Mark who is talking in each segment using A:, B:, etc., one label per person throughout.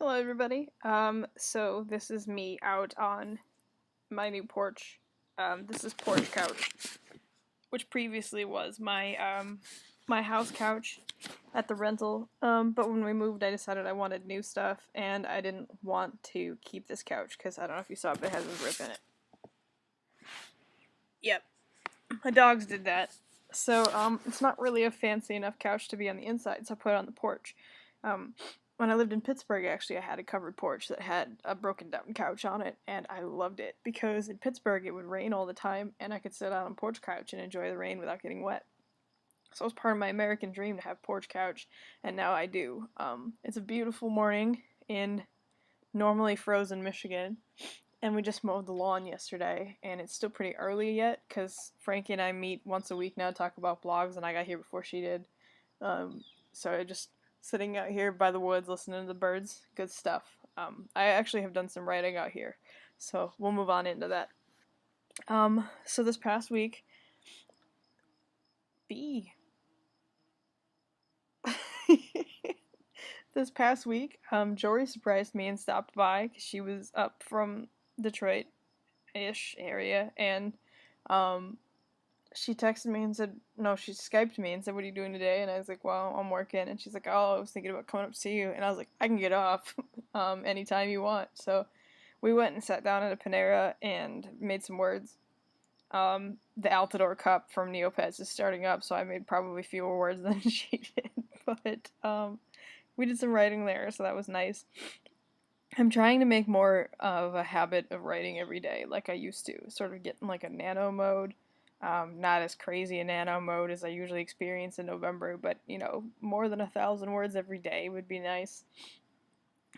A: Hello everybody. So this is me out on my new porch. This is porch couch, which previously was my house couch at the rental. But when we moved, I decided I wanted new stuff, and I didn't want to keep this couch because I don't know if you saw, but it has a rip in it. Yep, my dogs did that. So it's not really a fancy enough couch to be on the inside, so I put it on the porch. Um, when I lived in Pittsburgh, actually, I had a covered porch that had a broken down couch on it, and I loved it because in Pittsburgh it would rain all the time, and I could sit on a porch couch and enjoy the rain without getting wet. So it was part of my American dream to have porch couch, and now I do. It's a beautiful morning in normally frozen Michigan, and we just mowed the lawn yesterday, and it's still pretty early yet because Frankie and I meet once a week now to talk about blogs, and I got here before she did. So I just sitting out here by the woods listening to the birds. Good stuff. I actually have done some writing out here, so we'll move on into that. So this past week, B. This past week, Jory surprised me and stopped by because she was up from Detroit-ish area, and um, she texted me and said, no, she Skyped me and said, what are you doing today? And I was like, well, I'm working. And she's like, oh, I was thinking about coming up to see you. And I was like, I can get off anytime you want. So we went and sat down at a Panera and made some words. The Altador Cup from Neopets is starting up, so I made probably fewer words than she did. But we did some writing there, so that was nice. I'm trying to make more of a habit of writing every day, like I used to, sort of get in like a nano mode. Not as crazy a nano mode as I usually experience in November, but more than 1,000 words every day would be nice.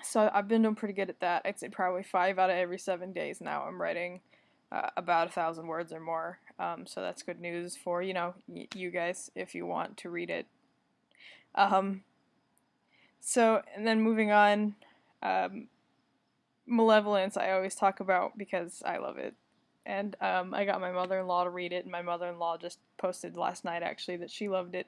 A: So I've been doing pretty good at that. I'd say probably 5 out of every 7 days now I'm writing about 1,000 words or more. So that's good news for you guys if you want to read it. So and then moving on, Malevolence I always talk about because I love it. And I got my mother-in-law to read it, and my mother-in-law just posted last night, actually, that she loved it.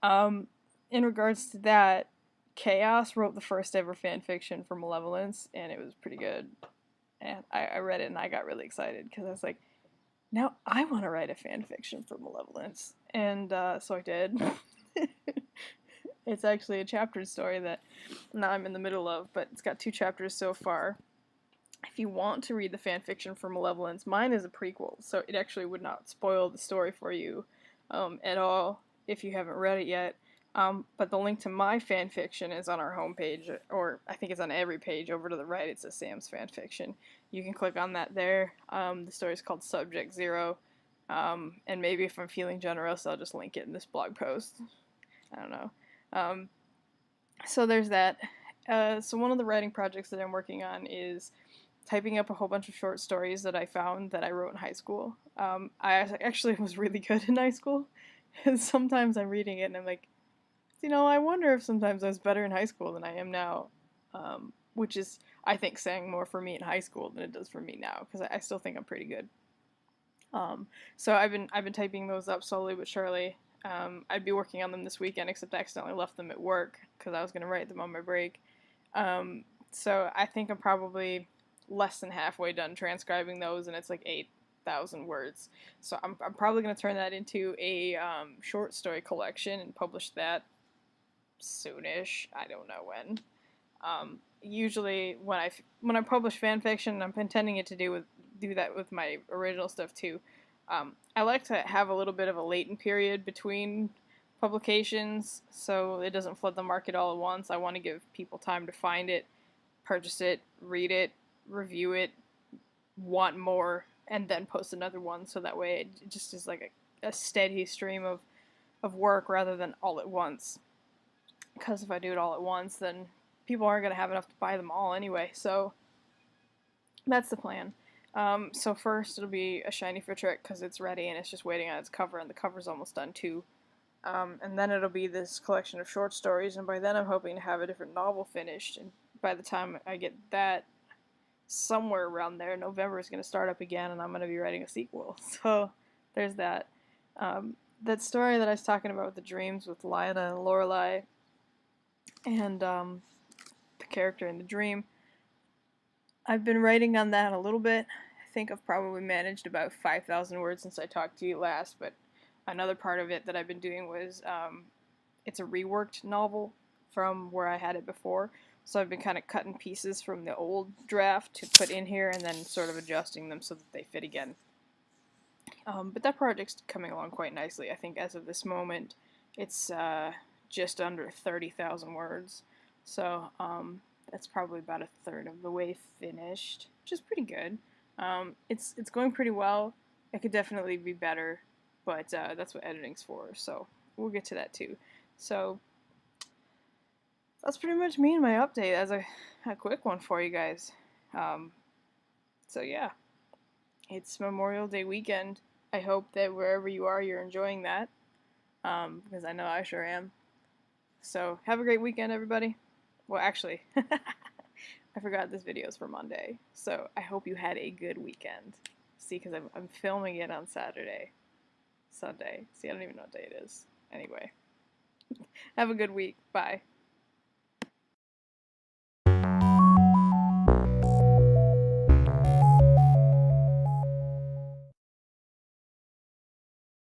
A: In regards to that, Chaos wrote the first ever fan fiction for Malevolence, and it was pretty good. And I read it, and I got really excited, because I was like, now I want to write a fan fiction for Malevolence. And so I did. It's actually a chaptered story that now I'm in the middle of, but it's got 2 chapters so far. If you want to read the fanfiction for Malevolence, mine is a prequel, so it actually would not spoil the story for you at all if you haven't read it yet. But the link to my fanfiction is on our homepage, or I think it's on every page. Over to the right, it says Sam's fanfiction. You can click on that there. The story is called Subject Zero, and maybe if I'm feeling generous, I'll just link it in this blog post. I don't know. So there's that. So one of the writing projects that I'm working on is typing up a whole bunch of short stories that I found that I wrote in high school. I actually was really good in high school, and sometimes I'm reading it and I'm like, I wonder if sometimes I was better in high school than I am now, which is, I think, saying more for me in high school than it does for me now, because I still think I'm pretty good. So I've been typing those up slowly but surely. I'd be working on them this weekend, except I accidentally left them at work because I was going to write them on my break. So I think I'm probably less than halfway done transcribing those, and it's like 8,000 words. So I'm probably going to turn that into a short story collection and publish that soonish. I don't know when. Usually when I publish fan fiction, I'm intending it to do that with my original stuff too. I like to have a little bit of a latent period between publications, so it doesn't flood the market all at once. I want to give people time to find it, purchase it, read it, review it, want more, and then post another one, so that way it just is like a steady stream of work rather than all at once. Because if I do it all at once, then people aren't going to have enough to buy them all anyway, so that's the plan. So first it'll be a shiny for trick because it's ready and it's just waiting on its cover, and the cover's almost done too. And then it'll be this collection of short stories, and by then I'm hoping to have a different novel finished, and by the time I get that, somewhere around there, November is going to start up again, and I'm going to be writing a sequel. So there's that. That story that I was talking about with the dreams with Lyanna and Lorelai, and the character in the dream. I've been writing on that a little bit. I think I've probably managed about 5,000 words since I talked to you last, but another part of it that I've been doing was it's a reworked novel from where I had it before. So I've been kind of cutting pieces from the old draft to put in here and then sort of adjusting them so that they fit again. But that project's coming along quite nicely. I think as of this moment, it's just under 30,000 words. So that's probably about a third of the way finished, which is pretty good. It's going pretty well. It could definitely be better, but that's what editing's for. So we'll get to that too. So that's pretty much me and my update as a quick one for you guys. So yeah, it's Memorial Day weekend. I hope that wherever you are, you're enjoying that, because I know I sure am. So have a great weekend, everybody. Well, actually, I forgot this video is for Monday, so I hope you had a good weekend. See, because I'm filming it on Sunday. See, I don't even know what day it is. Anyway, have a good week. Bye.